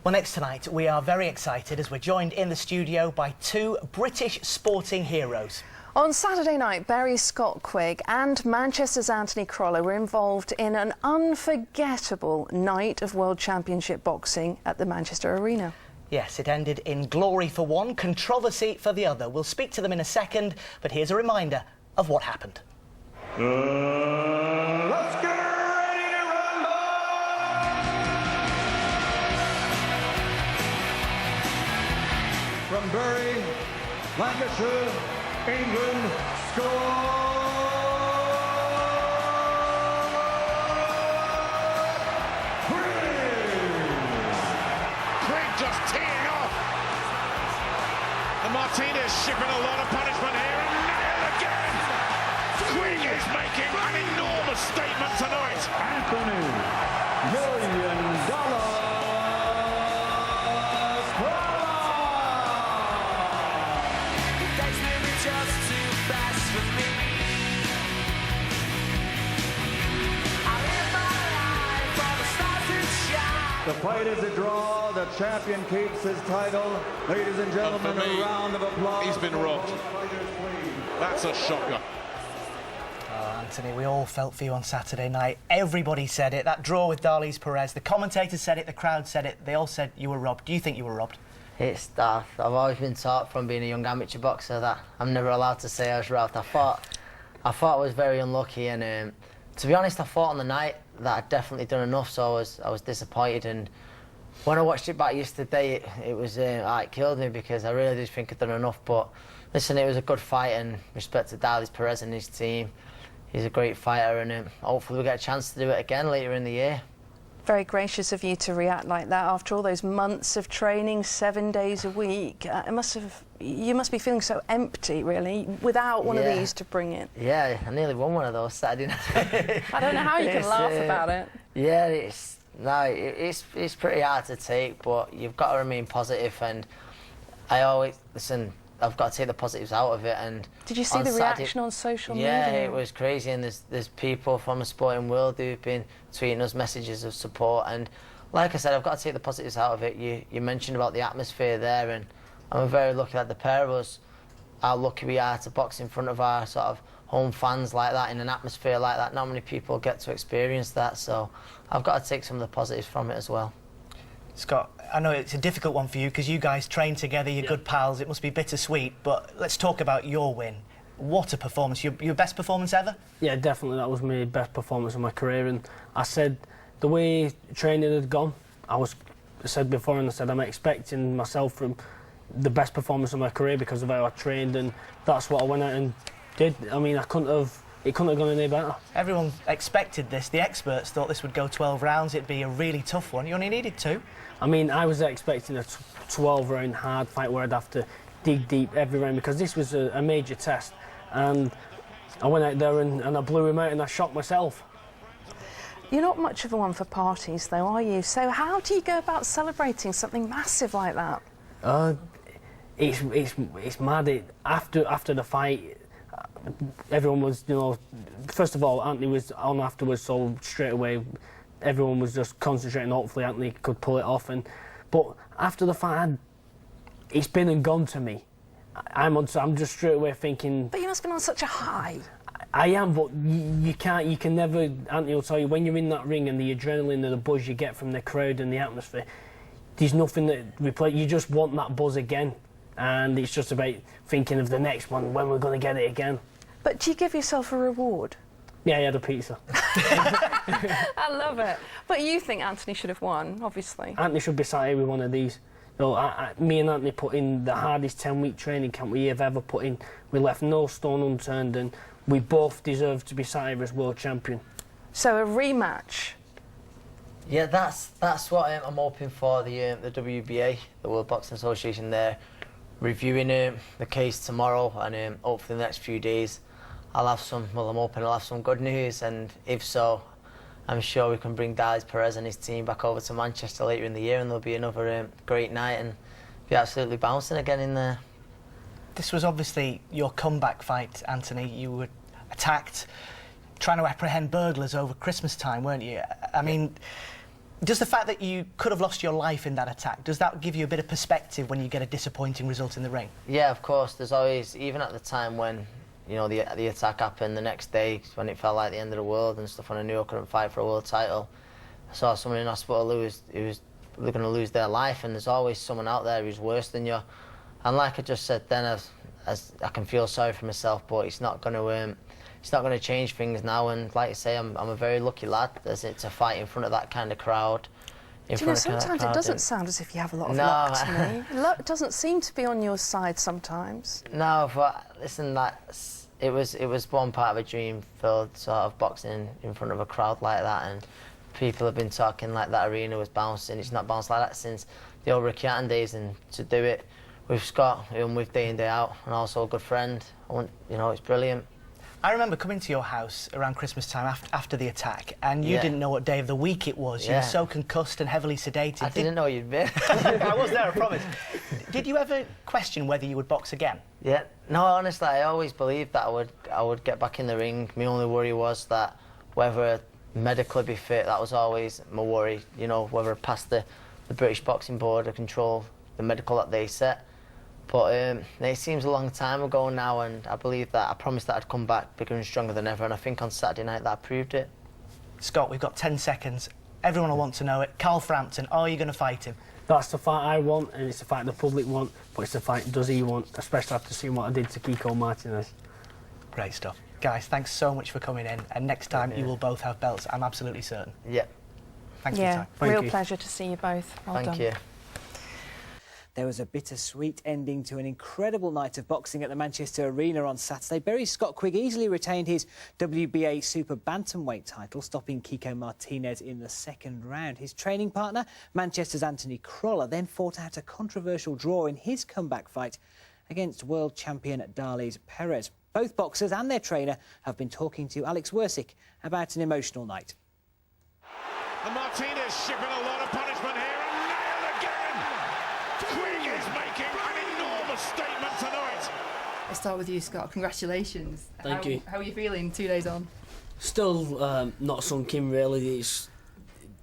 Well, next tonight, we are very excited as we're joined in the studio by two British sporting heroes. On Saturday night, Bury's Scott Quigg and Manchester's Anthony Crolla were involved in an unforgettable night of World Championship boxing at the Manchester Arena. Yes, it ended in glory for one, controversy for the other. We'll speak to them in a second, but here's a reminder of what happened. Let's get ready to rumble! From Bury, Lancashire, England, Quigg just teeing off. And Martinez shipping a lot of punishment here, and nailed again. Quigg is making an enormous statement tonight. Anthony $1,000,000 The fight is a draw. The champion keeps his title. Ladies and gentlemen, a round of applause. He's been robbed. That's a shocker. Oh, Anthony, we all felt for you on Saturday night. Everybody said it. That draw with Perez. The commentators said it. The crowd said it. They all said you were robbed. Do you think you were robbed? It's daft. I've always been taught from being a young amateur boxer that I'm never allowed to say I was robbed. I thought I was very unlucky, and to be honest, I thought on the night that I'd definitely done enough, so I was disappointed. And when I watched it back yesterday, it killed me because I really did think I'd done enough. But listen, it was a good fight, and respect to Perez and his team. He's a great fighter, and hopefully we'll get a chance to do it again later in the year. Very gracious of you to react like that after all those months of training, 7 days a week. You must be feeling so empty, really, without one of these to bring in. Yeah, I nearly won one of those Saturday night. I don't know how you can laugh about it. Yeah, it's pretty hard to take, but you've got to remain positive, and I've got to take the positives out of it. And did you see the reaction on social media? Yeah, it was crazy, and there's people from the sporting world who've been tweeting us messages of support, and like I said, I've got to take the positives out of it. You mentioned about the atmosphere there, and I'm very lucky that the pair of us, how lucky we are to box in front of our sort of home fans like that, in an atmosphere like that. Not many people get to experience that, so I've got to take some of the positives from it as well. Scott, I know it's a difficult one for you because you guys train together, you're good pals, it must be bittersweet, but let's talk about your win. What a performance. Your best performance ever? Yeah, definitely, that was my best performance of my career, and I said the way training had gone, I said before, and I said I'm expecting myself from the best performance of my career because of how I trained, and that's what I went out and did. I mean, it couldn't have gone any better. Everyone expected this. The experts thought this would go 12 rounds. It'd be a really tough one. You only needed 2. I mean, I was expecting a 12-round hard fight where I'd have to dig deep every round because this was a major test. And I went out there and I blew him out and I shocked myself. You're not much of a one for parties, though, are you? So how do you go about celebrating something massive like that? It's mad. After the fight, everyone was, first of all, Anthony was on afterwards, so straight away everyone was just concentrating. Hopefully Anthony could pull it off. But after the fight, it's been and gone to me. I'm just straight away thinking. But you must have been on such a high. I am, but you can never. Anthony will tell you, when you're in that ring and the adrenaline and the buzz you get from the crowd and the atmosphere, there's nothing that replaces. You just want that buzz again, and it's just about thinking of the next one, when we're going to get it again. But do you give yourself a reward? Yeah, I had a pizza. I love it. But you think Anthony should have won, obviously. Anthony should be sat here with one of these. Me and Anthony put in the hardest 10-week training camp we have ever put in. We left no stone unturned, and we both deserve to be sat here as world champion. So a rematch? Yeah, that's what I'm hoping for. The WBA, the World Boxing Association, they're reviewing the case tomorrow, and hopefully the next few days I'm hoping I'll have some good news, and if so, I'm sure we can bring Perez and his team back over to Manchester later in the year, and there'll be another great night and be absolutely bouncing again in there. This was obviously your comeback fight, Anthony. You were attacked, trying to apprehend burglars over Christmas time, weren't you? I mean, Does the fact that you could have lost your life in that attack, does that give you a bit of perspective when you get a disappointing result in the ring? Yeah, of course. There's always, even at the time when, you know, the attack happened the next day, when it felt like the end of the world and stuff, when I knew I couldn't fight for a world title, I saw someone in hospital who was going to lose their life, and there's always someone out there who's worse than you. And like I just said then, as I can feel sorry for myself, but it's not going to change things now. And like I say, I'm a very lucky lad to fight in front of that kind of crowd. Do you know, sometimes it doesn't sound as if you have a lot of luck to me. Luck doesn't seem to be on your side sometimes. No, but listen, it was one part of a dream-filled sort of boxing in front of a crowd like that, and people have been talking like that arena was bouncing. It's not bounced like that since the old Ricky Hatton days, and to do it with Scott, who I'm with day in, day out, and also a good friend, you know, it's brilliant. I remember coming to your house around Christmas time after the attack, and you didn't know what day of the week it was. You were so concussed and heavily sedated. I didn't know you'd been. I was there, I promise. Did you ever question whether you would box again? Yeah. No, honestly, I always believed that I would get back in the ring. My only worry was that whether medically be fit, that was always my worry. You know, whether I passed the British Boxing Board or control the medical that they set. But it seems a long time ago now, and I believe that I promised that I'd come back bigger and stronger than ever, and I think on Saturday night that I proved it. Scott, we've got 10 seconds. Everyone will want to know it. Carl Frampton, are you going to fight him? That's the fight I want, and it's the fight the public want, but it's the fight does he want, especially after seeing what I did to Kiko Martinez. Great stuff. Guys, thanks so much for coming in, and next time you will both have belts, I'm absolutely certain. Yeah. Thanks for your time. Real pleasure to see you both. Well done. Thank you. There was a bittersweet ending to an incredible night of boxing at the Manchester Arena on Saturday. Bury's Scott Quigg easily retained his WBA Super Bantamweight title, stopping Kiko Martinez in the second round. His training partner, Manchester's Anthony Crolla, then fought out a controversial draw in his comeback fight against world champion Darley's Perez. Both boxers and their trainer have been talking to Alex Wersick about an emotional night. And Martinez shipping a lot of punishment here, and nailed again! Quigg is making an enormous statement tonight. I'll start with you, Scott. Congratulations. Thank you. How are you feeling 2 days on? Still not sunk in, really.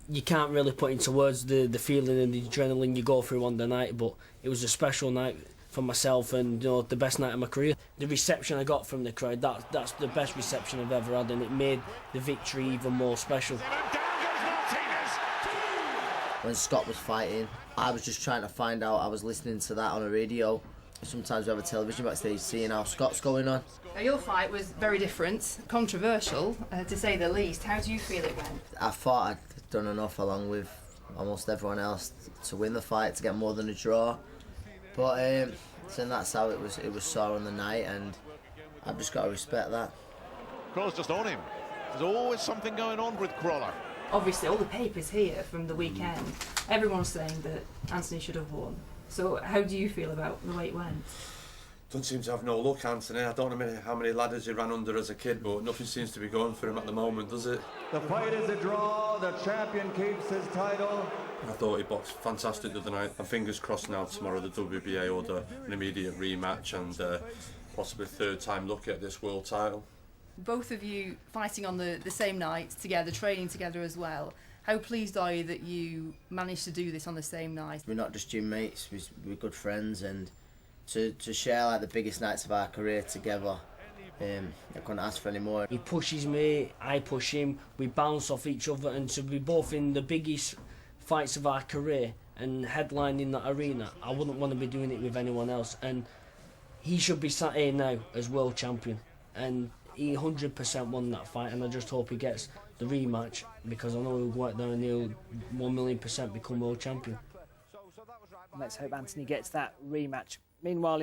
You can't really put into words the feeling and the adrenaline you go through on the night, but it was a special night for myself, and you know, the best night of my career. The reception I got from the crowd, that's the best reception I've ever had, and it made the victory even more special. When Scott was fighting, I was just trying to find out. I was listening to that on a radio. Sometimes we have a television backstage, seeing how Scott's going on. Now, your fight was very different, controversial, to say the least. How do you feel it went? I thought I'd done enough, along with almost everyone else, to win the fight, to get more than a draw. But so that's how it was sore on the night, and I've just got to respect that. Crolla's just on him. There's always something going on with Crolla. Obviously, all the papers here from the weekend, everyone's saying that Anthony should have won. So how do you feel about the way it went? Doesn't seem to have no luck, Anthony. I don't know how many ladders he ran under as a kid, but nothing seems to be going for him at the moment, does it? The fight is a draw. The champion keeps his title. I thought he boxed fantastic the other night. And fingers crossed now tomorrow the WBA order an immediate rematch and possibly third time look at this world title. Both of you fighting on the same night together, training together as well. How pleased are you that you managed to do this on the same night? We're not just gym mates, we're good friends, and to share like the biggest nights of our career together, I couldn't ask for any more. He pushes me, I push him, we bounce off each other, and to be both in the biggest fights of our career and headlining that arena, I wouldn't want to be doing it with anyone else. And he should be sat here now as world champion, and he 100% won that fight, and I just hope he gets the rematch, because I know he'll go out there and he'll 1,000,000% become world champion. Let's hope Anthony gets that rematch. Meanwhile,